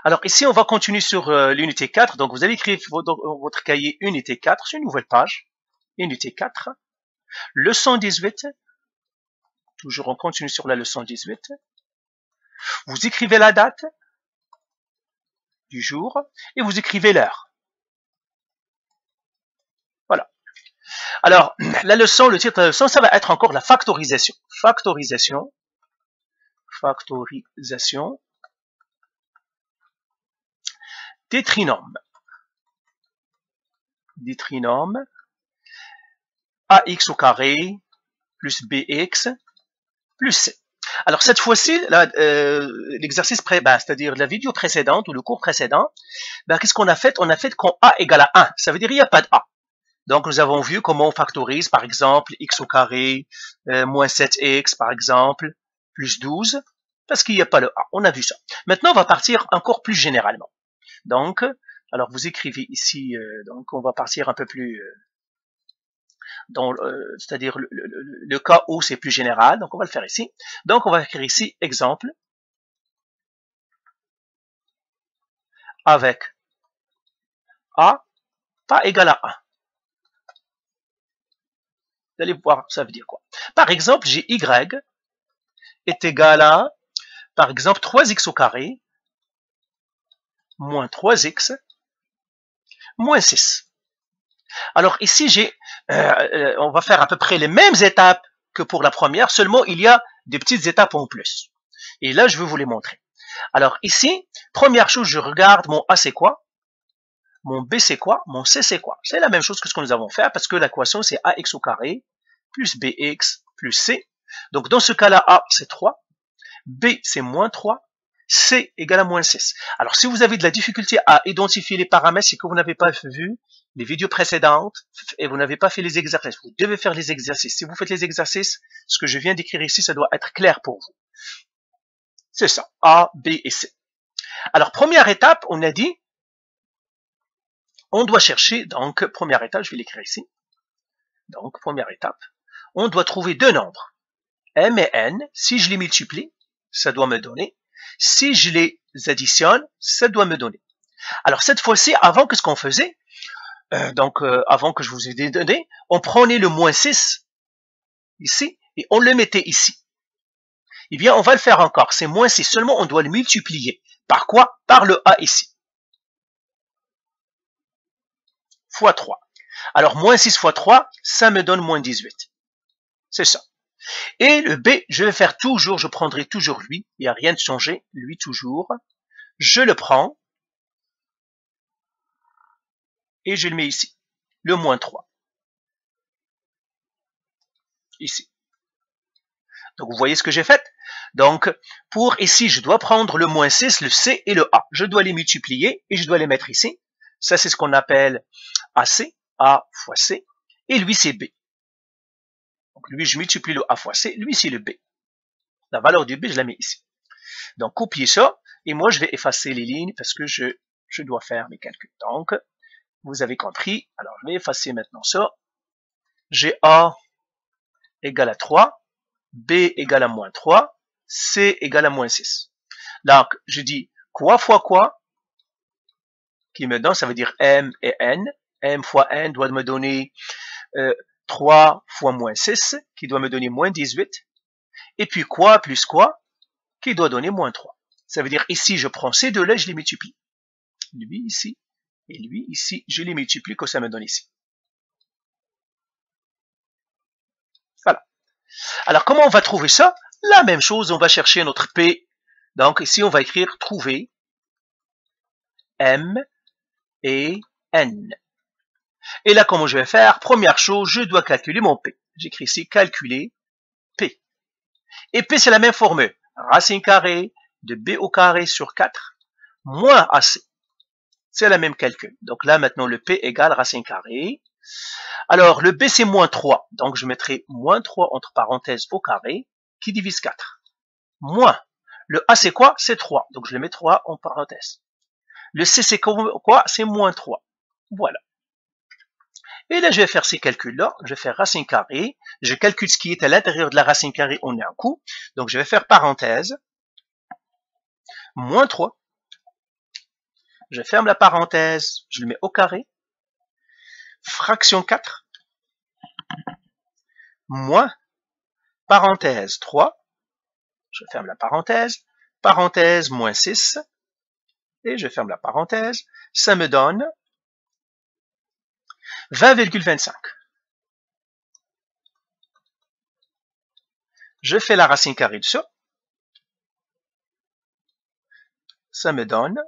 Alors ici, on va continuer sur l'unité 4. Donc vous allez écrire votre cahier unité 4 sur une nouvelle page. Unité 4. Leçon 18. Toujours on continue sur la leçon 18. Vous écrivez la date du jour et vous écrivez l'heure. Voilà. Alors, la leçon, le titre de la leçon, ça va être encore la factorisation. Factorisation des trinômes. Des trinômes ax au carré plus bx plus c. Alors cette fois-ci, l'exercice c'est-à-dire la vidéo précédente ou le cours précédent, qu'est-ce qu'on a fait? On a fait quand a égale à 1. Ça veut dire qu'il n'y a pas de a. Donc nous avons vu comment on factorise, par exemple, x au carré moins 7x, par exemple, plus 12, parce qu'il n'y a pas le a. On a vu ça. Maintenant, on va partir encore plus généralement. Donc, alors vous écrivez ici, donc on va partir un peu plus, c'est-à-dire le cas où c'est plus général. Donc on va le faire ici. Donc on va écrire ici exemple avec a pas égal à 1. Vous allez voir ça veut dire quoi. Par exemple, j'ai y est égal à, par exemple, 3x au carré moins 3x moins 6. Alors ici, on va faire à peu près les mêmes étapes que pour la première, seulement il y a des petites étapes en plus. Et là, je vais vous les montrer. Alors ici, première chose, je regarde mon A c'est quoi, mon B c'est quoi, mon C c'est quoi. C'est la même chose que ce que nous avons fait parce que l'équation c'est AX au carré plus BX plus C. Donc dans ce cas-là, A c'est 3, B c'est moins 3, C égale à moins 6. Alors si vous avez de la difficulté à identifier les paramètres, c'est que vous n'avez pas vu les vidéos précédentes et vous n'avez pas fait les exercices. Vous devez faire les exercices. Si vous faites les exercices, ce que je viens d'écrire ici, ça doit être clair pour vous. C'est ça, A, B et C. Alors première étape, on a dit, on doit chercher, donc première étape, je vais l'écrire ici. Donc première étape, on doit trouver deux nombres, M et N. Si je les multiplie, ça doit me donner. Si je les additionne, ça doit me donner. Alors cette fois-ci, avant que ce qu'on faisait, avant que je vous ai donné, on prenait le moins 6 ici et on le mettait ici. Eh bien, on va le faire encore. C'est moins 6, seulement on doit le multiplier. Par quoi? Par le A ici. Fois 3. Alors, moins 6 fois 3, ça me donne moins 18. C'est ça. Et le B, je vais faire toujours, je prendrai toujours lui. Il n'y a rien de changé. Lui toujours. Je le prends. Et je le mets ici. Le moins 3. Ici. Donc, vous voyez ce que j'ai fait? Donc, pour ici, je dois prendre le moins 6, le C et le A. Je dois les multiplier et je dois les mettre ici. Ça, c'est ce qu'on appelle AC, A fois C. Et lui, c'est B. Donc, lui, je multiplie le A fois C. Lui, c'est le B. La valeur du B, je la mets ici. Donc, copier ça. Et moi, je vais effacer les lignes parce que je dois faire mes calculs. Donc, vous avez compris. Alors, je vais effacer maintenant ça. J'ai A égale à 3. B égale à moins 3, C égale à moins 6. Donc, je dis quoi fois quoi, qui me donne, ça veut dire M et N. M fois N doit me donner 3 fois moins 6, qui doit me donner moins 18. Et puis quoi plus quoi, qui doit donner moins 3. Ça veut dire ici, je prends ces deux-là, je les multiplie. Lui ici, et lui ici, je les multiplie, que ça me donne ici. Voilà. Alors, comment on va trouver ça? La même chose, on va chercher notre P. Donc, ici, on va écrire trouver M et N. Et là, comment je vais faire? Première chose, je dois calculer mon P. J'écris ici calculer P. Et P, c'est la même formule. Racine carrée de B au carré sur 4 moins AC. C'est la même calcul. Donc là, maintenant, le P égale racine carrée. Alors, le B, c'est moins 3. Donc, je mettrai moins 3 entre parenthèses au carré qui divise 4. Moins. Le A, c'est quoi? C'est 3. Donc, je le mets 3 en parenthèse. Le C, c'est quoi? C'est moins 3. Voilà. Et là, je vais faire ces calculs-là. Je vais faire racine carrée. Je calcule ce qui est à l'intérieur de la racine carrée en un coup. Donc, je vais faire parenthèse. Moins 3. je ferme la parenthèse, je le mets au carré, fraction 4, moins, parenthèse 3, je ferme la parenthèse moins 6, et je ferme la parenthèse, ça me donne 20,25. Je fais la racine carrée de ça, ça me donne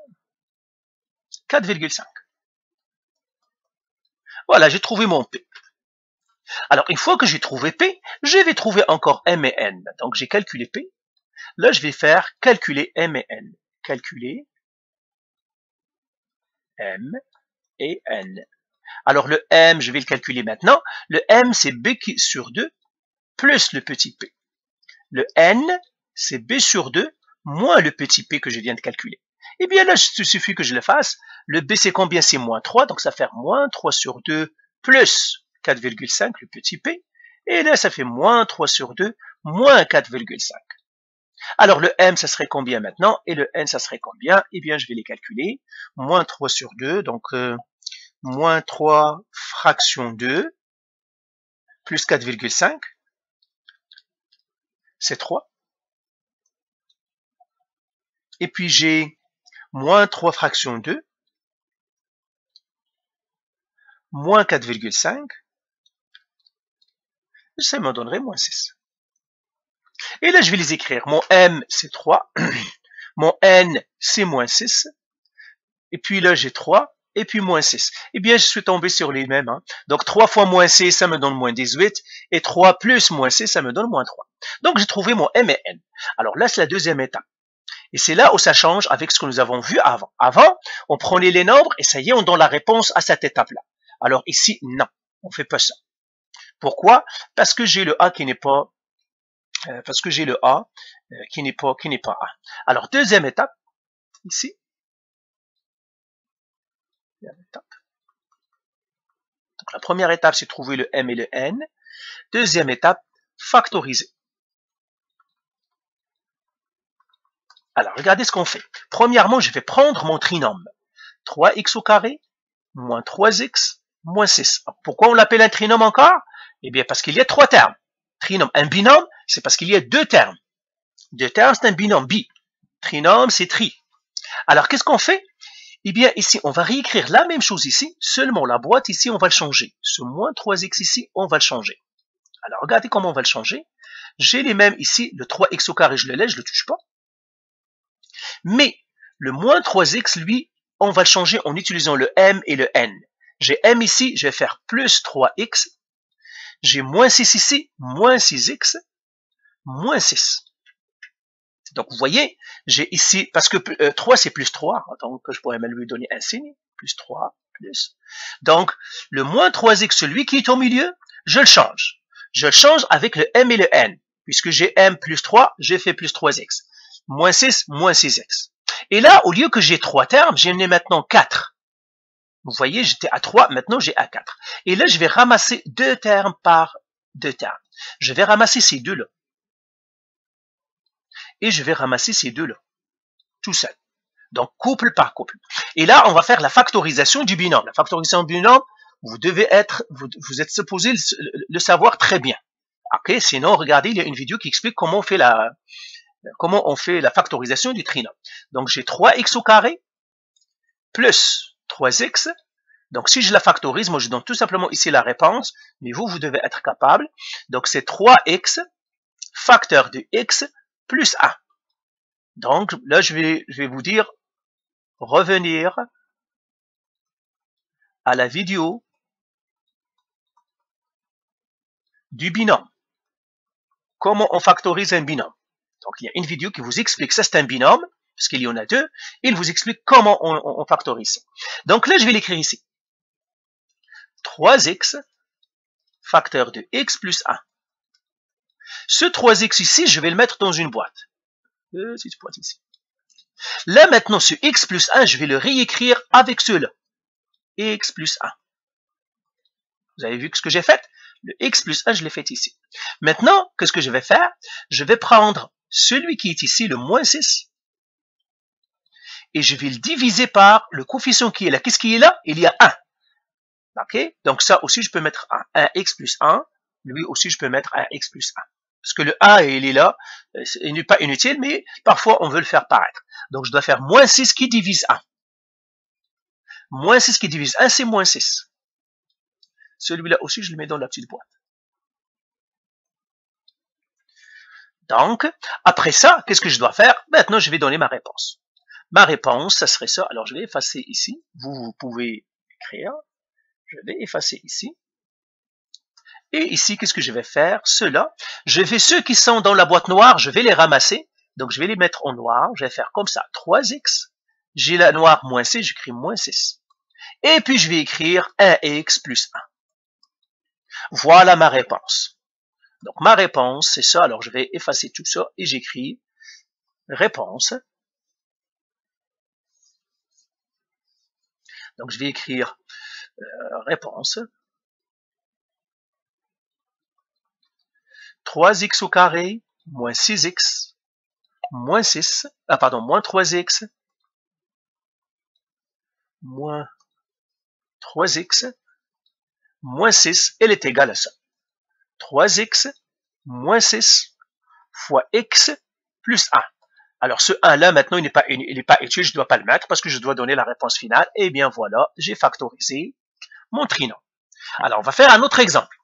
4,5. Voilà, j'ai trouvé mon P. Alors, une fois que j'ai trouvé P, je vais trouver encore M et N. Donc, j'ai calculé P. Là, je vais faire calculer M et N. Calculer M et N. Alors, le M, je vais le calculer maintenant. Le M, c'est B sur 2 plus le petit p. Le N, c'est B sur 2 moins le petit p que je viens de calculer. Eh bien là, il suffit que je le fasse. Le B, c'est combien? C'est moins 3, donc ça fait moins 3 sur 2 plus 4,5, le petit p. Et là, ça fait moins 3 sur 2 moins 4,5. Alors le M, ça serait combien maintenant? Et le N, ça serait combien? Eh bien, je vais les calculer. Moins 3 sur 2, donc moins 3 fraction 2 plus 4,5, c'est 3. Et puis j'ai moins 3 fraction 2, moins 4,5, ça me donnerait moins 6. Et là, je vais les écrire. Mon M, c'est 3. Mon N, c'est moins 6. Et puis là, j'ai 3. Et puis moins 6. Eh bien, je suis tombé sur les mêmes. Donc, 3 fois moins 6, ça me donne moins 18. Et 3 plus moins 6, ça me donne moins 3. Donc, j'ai trouvé mon M et N. Alors là, c'est la deuxième étape. Et c'est là où ça change avec ce que nous avons vu avant. Avant, on prenait les nombres et ça y est, on donne la réponse à cette étape-là. Alors ici, non, on ne fait pas ça. Pourquoi? Parce que j'ai le A qui n'est pas A. Alors deuxième étape, ici. Donc la première étape, c'est trouver le M et le N. Deuxième étape, factoriser. Alors regardez ce qu'on fait. Premièrement, je vais prendre mon trinôme. 3x au carré moins 3x moins 6. Pourquoi on l'appelle un trinôme encore? Eh bien, parce qu'il y a 3 termes. Trinôme, un binôme, c'est parce qu'il y a 2 termes. 2 termes, c'est un binôme, bi. Trinôme, c'est tri. Alors, qu'est-ce qu'on fait? Eh bien, ici, on va réécrire la même chose ici, seulement la boîte ici, on va le changer. Ce moins 3x ici, on va le changer. Alors, regardez comment on va le changer. J'ai les mêmes ici, le 3x au carré, je le laisse, je ne le touche pas. Mais, le moins 3x, lui, on va le changer en utilisant le M et le N. J'ai M ici, je vais faire plus 3x. J'ai moins 6 ici, moins 6x, moins 6. Donc, vous voyez, j'ai ici, parce que 3 c'est plus 3, donc je pourrais même lui donner un signe, plus 3, plus. Donc, le moins 3x, celui qui est au milieu, je le change. Je le change avec le M et le N. Puisque j'ai M plus 3, j'ai fait plus 3x. Moins 6, moins 6x. Et là, au lieu que j'ai 3 termes, j'en ai maintenant 4. Vous voyez, j'étais à 3, maintenant j'ai à 4. Et là, je vais ramasser 2 termes par 2 termes. Je vais ramasser ces deux-là. Et je vais ramasser ces deux-là. Tout seul. Donc, couple par couple. Et là, on va faire la factorisation du binôme. La factorisation du binôme, vous êtes supposé le savoir très bien. Ok, sinon, regardez, il y a une vidéo qui explique comment on fait la factorisation du trinôme. Donc, j'ai 3x au carré plus 3x. Donc, si je la factorise, moi, je donne tout simplement ici la réponse, mais vous devez être capable. Donc, c'est 3x facteur de x plus 1. Donc, là, je vais vous dire, revenir à la vidéo du binôme. Comment on factorise un binôme. Donc, il y a une vidéo qui vous explique ça, c'est un binôme, parce qu'il y en a deux. Il vous explique comment on factorise ça. Donc, là, je vais l'écrire ici. 3x facteur de x plus 1. Ce 3x ici, je vais le mettre dans une boîte. Ici. Là, maintenant, ce x plus 1, je vais le réécrire avec ceux-là. X plus 1. Vous avez vu ce que j'ai fait? Le x plus 1, je l'ai fait ici. Maintenant, qu'est-ce que je vais faire? Je vais prendre celui qui est ici, le moins 6, et je vais le diviser par le coefficient qui est là. Qu'est-ce qui est là? Il y a 1. Ok? Donc ça aussi, je peux mettre 1. 1x plus 1. Lui aussi, je peux mettre 1x plus 1. Parce que le 1, il est là. Il n'est pas inutile, mais parfois, on veut le faire paraître. Donc, je dois faire moins 6 qui divise 1. Moins 6 qui divise 1, c'est moins 6. Celui-là aussi, je le mets dans la petite boîte. Donc, après ça, qu'est-ce que je dois faire? Maintenant, je vais donner ma réponse. Ma réponse, ça serait ça. Alors, je vais effacer ici. Vous pouvez écrire. Je vais effacer ici. Et ici, qu'est-ce que je vais faire? Ceux-là, je vais ceux qui sont dans la boîte noire, je vais les ramasser. Donc, je vais les mettre en noir. Je vais faire comme ça, 3x. J'ai la noire moins 6, j'écris moins 6. Et puis, je vais écrire 1x plus 1. Voilà ma réponse. Donc, ma réponse, c'est ça. Alors, je vais effacer tout ça et j'écris réponse. Donc, je vais écrire réponse. 3x au carré, moins 6x, moins 6, moins 3x, moins 3x, moins 6, elle est égale à ça. 3x, moins 6, fois x, plus 1. Alors, ce 1-là, maintenant, il n'est pas utile, je ne dois pas le mettre parce que je dois donner la réponse finale. Et bien voilà, j'ai factorisé mon trinom. Alors, on va faire un autre exemple.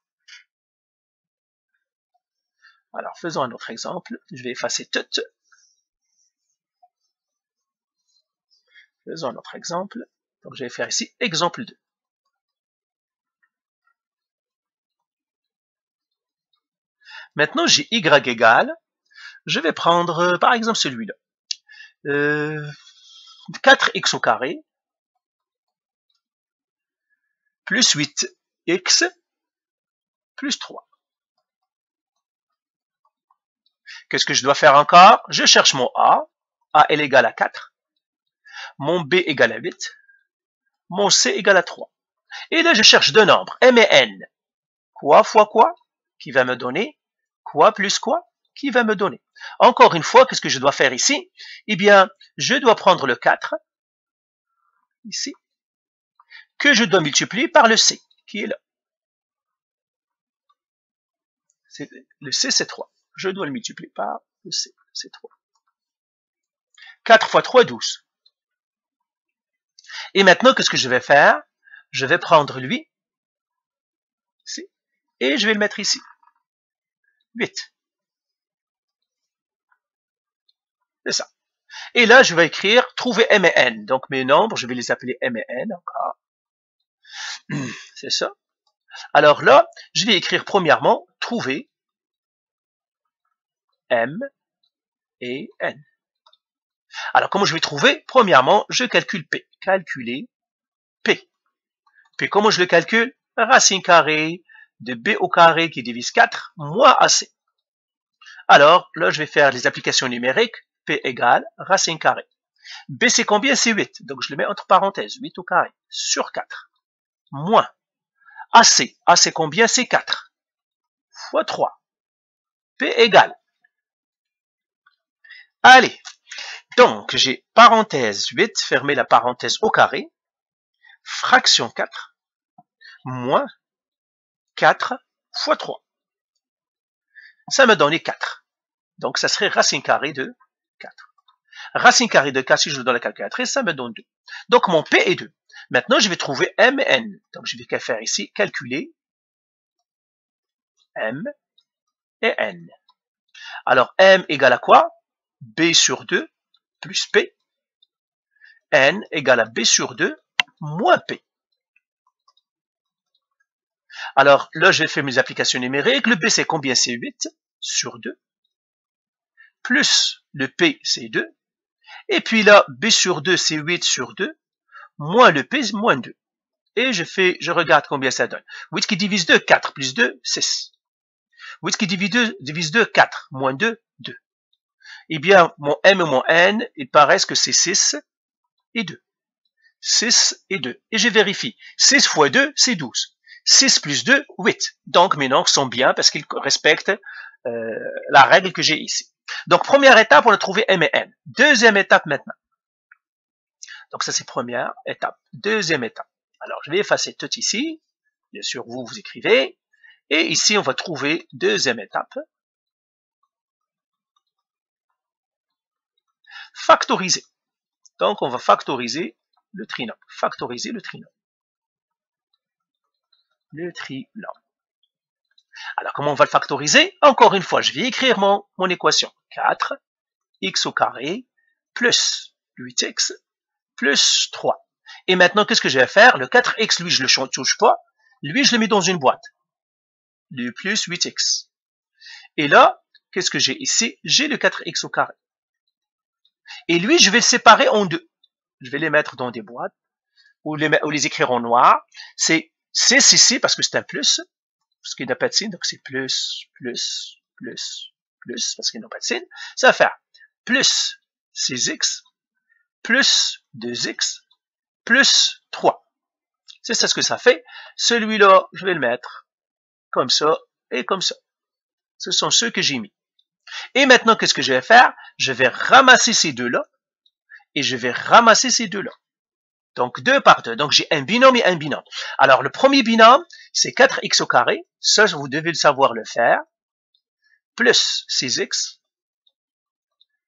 Alors, faisons un autre exemple. Je vais effacer tout. Faisons un autre exemple. Donc, je vais faire ici exemple 2. Maintenant, j'ai y égale. Je vais prendre, par exemple, celui-là. 4x au carré plus 8x plus 3. Qu'est-ce que je dois faire encore? Je cherche mon A. A est égal à 4. Mon B égale à 8. Mon C égale à 3. Et là, je cherche deux nombres, M et N. Quoi fois quoi? Qui va me donner? Quoi plus quoi? Qui va me donner? Encore une fois, qu'est-ce que je dois faire ici? Eh bien, je dois prendre le 4, ici, que je dois multiplier par le C, qui est là. Le C, c'est 3. Je dois le multiplier par le C, c'est 3. 4 fois 3, 12. Et maintenant, qu'est-ce que je vais faire? Je vais prendre lui, ici, et je vais le mettre ici. 8. C'est ça. Et là, je vais écrire trouver M et N. Donc, mes nombres, je vais les appeler M et N encore. C'est ça. Alors là, je vais écrire premièrement trouver M et N. Alors, comment je vais trouver? Premièrement, je calcule P. Calculer P. Puis, comment je le calcule? Racine carrée de B au carré qui divise 4 moins AC. Alors, là, je vais faire les applications numériques. P égale racine carrée. B, c'est combien? C'est 8. Donc, je le mets entre parenthèses. 8 au carré sur 4. Moins AC. A, c'est combien? C'est 4. Fois 3. P égale. Allez. Donc, j'ai parenthèse 8, fermez la parenthèse au carré, fraction 4, moins 4 fois 3. Ça me donne 4. Donc, ça serait racine carrée de 4. Racine carrée de 4, si je le donne à la calculatrice, ça me donne 2. Donc, mon P est 2. Maintenant, je vais trouver M et N. Donc, je vais faire ici, calculer M et N. Alors, M égale à quoi? B sur 2 plus P. N égale à B sur 2 moins P. Alors là, je vais faire mes applications numériques. Le B, c'est combien? C'est 8 sur 2. Plus le P, c'est 2. Et puis là, B sur 2, c'est 8 sur 2. Moins le P, moins 2. Et je regarde combien ça donne. 8 qui divise 2, 4. Plus 2, 6. 8 qui divise 2, 4. Moins 2, 2. Eh bien, mon M et mon N, ils paraissent que c'est 6 et 2. 6 et 2. Et je vérifie. 6 fois 2, c'est 12. 6 plus 2, 8. Donc, mes nombres sont bien parce qu'ils respectent la règle que j'ai ici. Donc, première étape, on a trouvé M et N. Deuxième étape maintenant. Donc ça, c'est première étape. Deuxième étape. Alors, je vais effacer tout ici. Bien sûr, vous écrivez. Et ici, on va trouver deuxième étape. Factoriser. Donc, on va factoriser le trinôme. Factoriser le trinôme. Le trinôme. Alors, comment on va le factoriser? Encore une fois, je vais écrire mon équation. 4x au carré plus 8x plus 3. Et maintenant, qu'est-ce que je vais faire? Le 4x, lui, je ne le touche pas. Lui, je le mets dans une boîte. Le plus 8x. Et là, qu'est-ce que j'ai ici? J'ai le 4x au carré. Et lui, je vais le séparer en deux. Je vais les mettre dans des boîtes ou les écrire en noir. C'est ici parce que c'est un plus, parce qu'il n'y a pas de signe, donc c'est plus, parce qu'il n'y a pas de signe. Ça va faire plus 6x plus 2x plus 3. C'est ça ce que ça fait. Celui-là, je vais le mettre comme ça et comme ça. Ce sont ceux que j'ai mis. Et maintenant, qu'est-ce que je vais faire? Je vais ramasser ces deux-là et je vais ramasser ces deux-là. Donc, 2 par 2. Donc, j'ai un binôme et un binôme. Alors, le premier binôme, c'est 4x au carré. Ça, vous devez le savoir le faire. Plus 6x.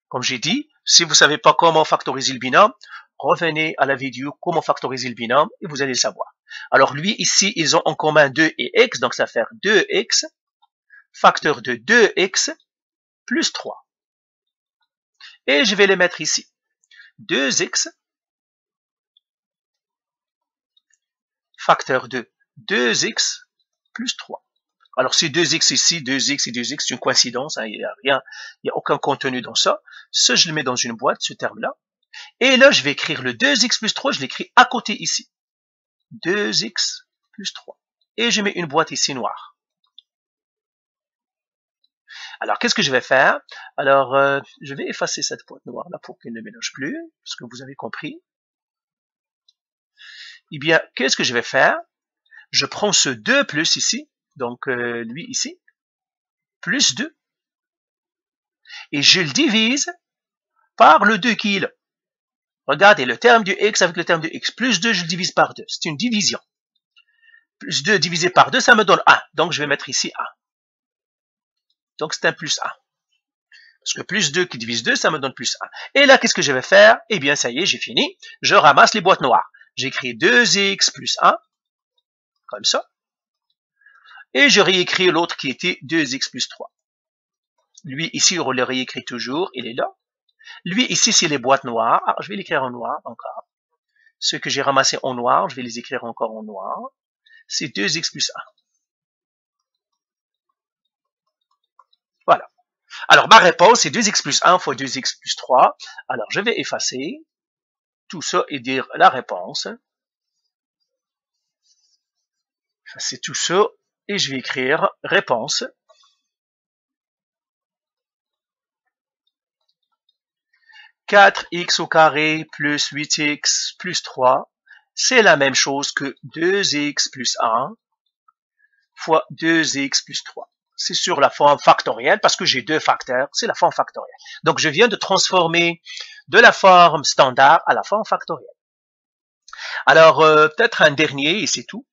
Comme j'ai dit, si vous ne savez pas comment factoriser le binôme, revenez à la vidéo comment factoriser le binôme et vous allez le savoir. Alors, lui, ici, ils ont en commun 2 et x. Donc, ça va faire 2x. Facteur de 2x plus 3. Et je vais les mettre ici. 2x facteur de 2x plus 3. Alors, c'est 2x ici, 2x et 2x, c'est une coïncidence, hein, il n'y a aucun contenu dans ça. Ça, je le mets dans une boîte, ce terme-là. Et là, je vais écrire le 2x plus 3, je l'écris à côté ici. 2x plus 3. Et je mets une boîte ici noire. Alors, qu'est-ce que je vais faire? Alors, je vais effacer cette boîte noire là pour qu'elle ne mélange plus, parce que vous avez compris. Eh bien, qu'est-ce que je vais faire? Je prends ce 2 plus ici, donc lui ici, plus 2, et je le divise par le 2 qui est là. Regardez, le terme du x avec le terme de x, plus 2, je le divise par 2. C'est une division. Plus 2 divisé par 2, ça me donne 1. Donc, je vais mettre ici 1. Donc, c'est un plus 1. Parce que plus 2 qui divise 2, ça me donne plus 1. Et là, qu'est-ce que je vais faire? Eh bien, ça y est, j'ai fini. Je ramasse les boîtes noires. J'écris 2x plus 1, comme ça. Et je réécris l'autre qui était 2x plus 3. Lui, ici, on le réécrit toujours, il est là. Lui, ici, c'est les boîtes noires. Alors, je vais l'écrire en noir encore. Ceux que j'ai ramassés en noir, je vais les écrire encore en noir. C'est 2x plus 1. Voilà. Alors, ma réponse, c'est 2x plus 1 fois 2x plus 3. Alors, je vais effacer tout ça et dire la réponse. Effacer tout ça et je vais écrire réponse. 4x au carré plus 8x plus 3, c'est la même chose que 2x plus 1 fois 2x plus 3. C'est sur la forme factorielle parce que j'ai deux facteurs, c'est la forme factorielle. Donc, je viens de transformer de la forme standard à la forme factorielle. Alors, peut-être un dernier et c'est tout.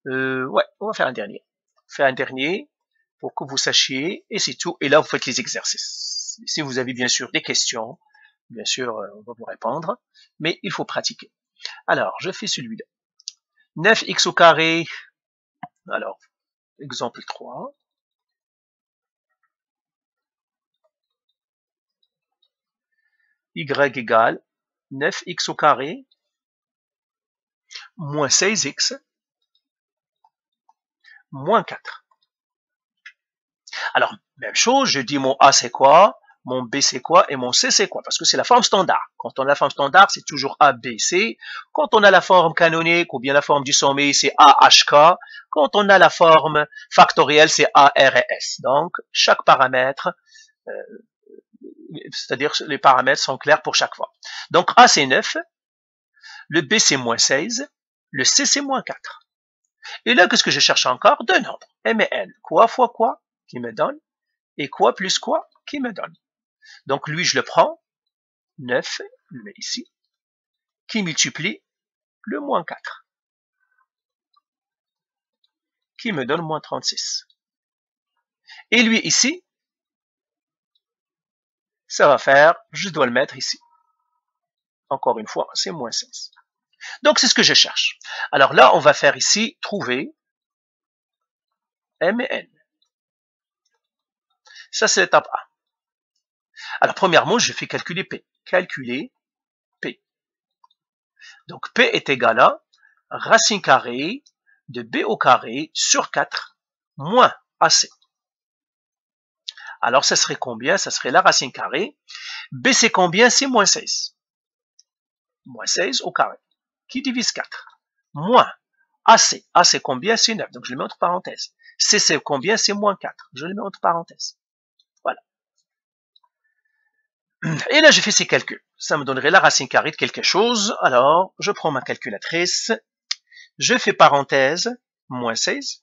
Ouais, on va faire un dernier. On fait un dernier pour que vous sachiez et c'est tout. Et là, vous faites les exercices. Si vous avez bien sûr des questions, bien sûr, on va vous répondre, mais il faut pratiquer. Alors, je fais celui-là. 9x au carré, alors, exemple 3. Y égale 9x au carré moins 16x moins 4. Alors, même chose, je dis mon A c'est quoi, mon B c'est quoi et mon C c'est quoi, parce que c'est la forme standard. Quand on a la forme standard, c'est toujours A, B, C. Quand on a la forme canonique ou bien la forme du sommet, c'est A, H, K. Quand on a la forme factorielle, c'est A, R et S. Donc, chaque paramètre, c'est-à-dire les paramètres sont clairs pour chaque fois. Donc, A c'est 9, le B c'est moins 16, le C c'est moins 4. Et là, qu'est-ce que je cherche encore? Deux nombres, M et N. Quoi fois quoi qui me donne, et quoi plus quoi qui me donne. Donc, lui, je le prends, 9, je le mets ici, qui multiplie le moins 4, qui me donne moins 36. Et lui ici, ça va faire, je dois le mettre ici. Encore une fois, c'est moins 16. Donc, c'est ce que je cherche. Alors là, on va faire ici, trouver M et N. Ça, c'est l'étape A. Alors, premièrement, je fais calculer P. Calculer P. Donc, P est égal à racine carrée de B au carré sur 4 moins AC. Alors, ça serait combien? Ça serait la racine carrée. B, c'est combien? C'est moins 16. Moins 16 au carré, qui divise 4. Moins AC. A, c'est combien? C'est 9. Donc, je le mets entre parenthèses. C, c'est combien? C'est moins 4. Je le mets entre parenthèses. Voilà. Et là, je fais ces calculs. Ça me donnerait la racine carrée de quelque chose. Alors, je prends ma calculatrice. Je fais parenthèse, moins 16.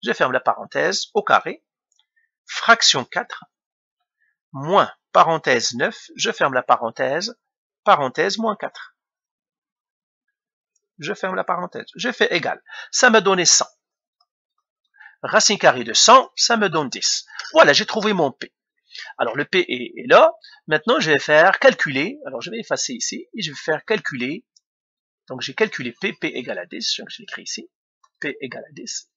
Je ferme la parenthèse au carré. Fraction 4. Moins parenthèse 9. Je ferme la parenthèse. Parenthèse moins 4. Je ferme la parenthèse. Je fais égal. Ça me donne 100. Racine carrée de 100, ça me donne 10. Voilà, j'ai trouvé mon P. Alors, le P est là. Maintenant, je vais faire calculer. Alors, je vais effacer ici et je vais faire calculer. Donc, j'ai calculé P, P égale à 10. Je l'écris ici. P égale à 10.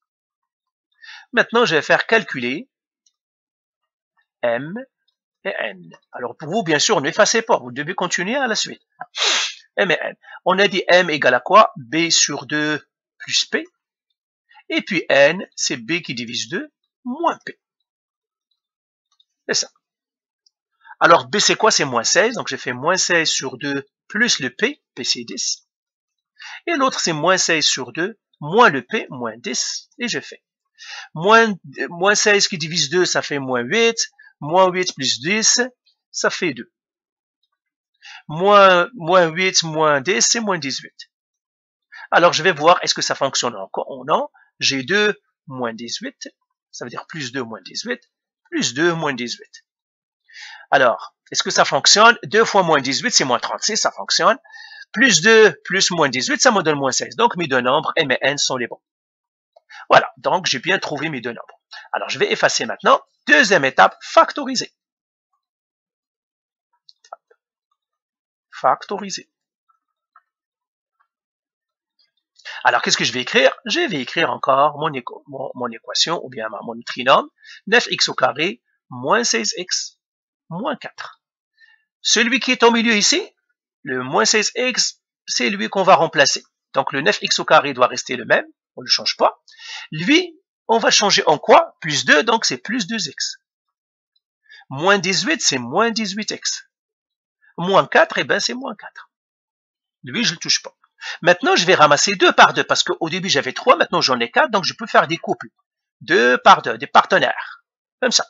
Maintenant, je vais faire calculer M et N. Alors, pour vous, bien sûr, n'effacez pas. Vous devez continuer à la suite. M et N. On a dit M égale à quoi? B sur 2 plus P. Et puis N, c'est B qui divise 2 moins P. C'est ça. Alors, B, c'est quoi? C'est moins 16. Donc, j'ai fait moins 16 sur 2 plus le P. P, c'est 10. Et l'autre, c'est moins 16 sur 2 moins le P, moins 10. Et je fais. Moins 16 qui divise 2, ça fait moins 8. Moins 8 plus 10, ça fait 2. Moins 8 moins 10, c'est moins 18. Alors, je vais voir, est-ce que ça fonctionne encore ou non? J'ai 2 moins 18. Ça veut dire plus 2 moins 18. Plus 2 moins 18. Alors, est-ce que ça fonctionne? 2 fois moins 18, c'est moins 36, ça fonctionne. Plus 2 plus moins 18, ça me donne moins 16. Donc, mes deux nombres, M et N, sont les bons. Voilà, donc j'ai bien trouvé mes deux nombres. Alors, je vais effacer maintenant. Deuxième étape, factoriser. Factoriser. Alors, qu'est-ce que je vais écrire? Je vais écrire encore mon équation, ou bien mon trinôme, 9x au carré, moins 16x, moins 4. Celui qui est au milieu ici, le moins 16x, c'est lui qu'on va remplacer. Donc, le 9x au carré doit rester le même, on ne le change pas. Lui, on va changer en quoi? Plus 2, donc c'est plus 2x. Moins 18, c'est moins 18x. Moins 4, eh bien, c'est moins 4. Lui, je ne le touche pas. Maintenant, je vais ramasser 2 par 2, parce qu'au début, j'avais 3, maintenant j'en ai 4, donc je peux faire des couples. 2 par 2, des partenaires. Comme ça.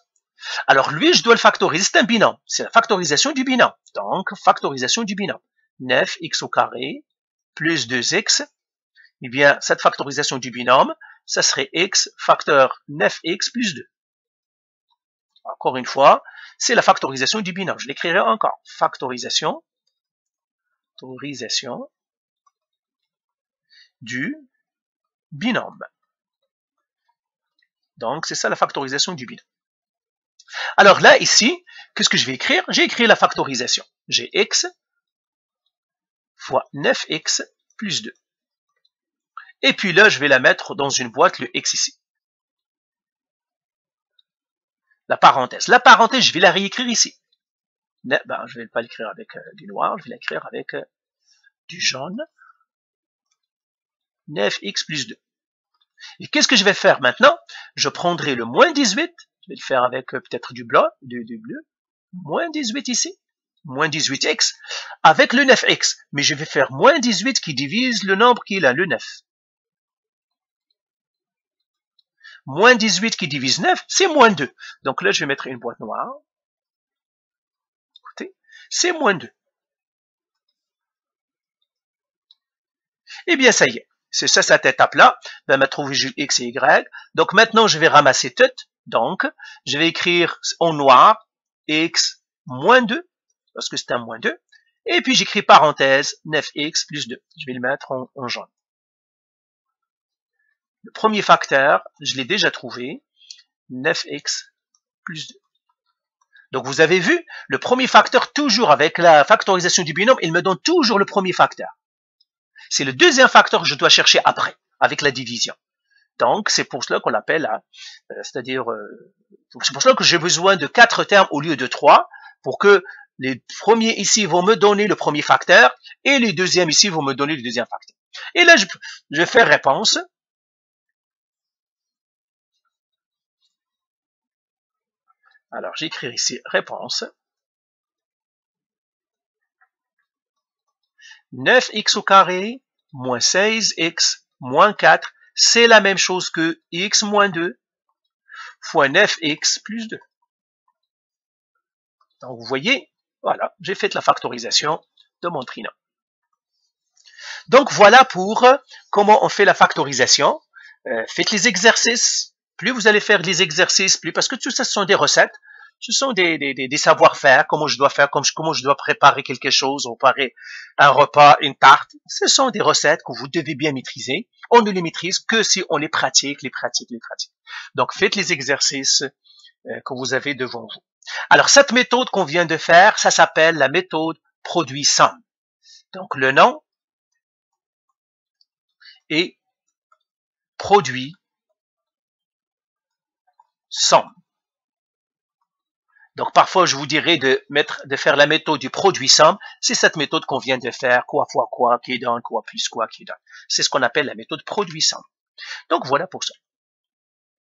Alors, lui, je dois le factoriser, c'est un binôme. C'est la factorisation du binôme. Donc, factorisation du binôme. 9x au carré, plus 2x. Eh bien, cette factorisation du binôme, ça serait x facteur 9x plus 2. Encore une fois, c'est la factorisation du binôme. Je l'écrirai encore. Factorisation du binôme. Donc, c'est ça la factorisation du binôme. Alors là, ici, qu'est-ce que je vais écrire? J'ai écrit la factorisation. J'ai x fois 9x plus 2. Et puis là, je vais la mettre dans une boîte, le x ici. La parenthèse. La parenthèse, je vais la réécrire ici. Ben, je ne vais pas l'écrire avec du noir, je vais l'écrire avec du jaune. 9x plus 2. Et qu'est-ce que je vais faire maintenant? Je prendrai le moins 18, je vais le faire avec peut-être du bleu, moins 18 ici, moins 18x, avec le 9x. Mais je vais faire moins 18 qui divise le nombre qui est là, le 9. Moins 18 qui divise 9, c'est moins 2. Donc là, je vais mettre une boîte noire. Écoutez, c'est moins 2. Eh bien, ça y est. C'est ça, cette étape-là. Ben, m'a trouvé x et y. Donc, maintenant, je vais ramasser tout. Donc, je vais écrire en noir x moins 2, parce que c'est un moins 2. Et puis j'écris parenthèse 9x plus 2. Je vais le mettre en jaune. Le premier facteur, je l'ai déjà trouvé, 9x plus 2. Donc vous avez vu, le premier facteur, toujours avec la factorisation du binôme, il me donne toujours le premier facteur. C'est le deuxième facteur que je dois chercher après, avec la division. Donc c'est pour cela qu'on l'appelle, c'est-à-dire, c'est pour cela que j'ai besoin de 4 termes au lieu de 3, pour que les premiers ici vont me donner le premier facteur, et les deuxièmes ici vont me donner le deuxième facteur. Et là, je vais faire réponse. Alors, j'écris ici réponse. 9x au carré moins 16x moins 4, c'est la même chose que x moins 2 fois 9x plus 2. Donc, vous voyez, voilà, j'ai fait la factorisation de mon trinôme. Donc, voilà pour comment on fait la factorisation. Faites les exercices. Plus vous allez faire les exercices, plus, parce que tout ça, ce sont des recettes, ce sont des savoir-faire, comment je dois faire, comment je dois préparer quelque chose, préparer un repas, une tarte. Ce sont des recettes que vous devez bien maîtriser. On ne les maîtrise que si on les pratique. Donc, faites les exercices que vous avez devant vous. Alors, cette méthode qu'on vient de faire, ça s'appelle la méthode produit-somme. Donc, le nom est produit somme. Donc, parfois, je vous dirais de faire la méthode du produit-somme. C'est cette méthode qu'on vient de faire, quoi fois quoi, qui donne, quoi plus quoi, qui donne. C'est ce qu'on appelle la méthode produit-somme. Donc, voilà pour ça.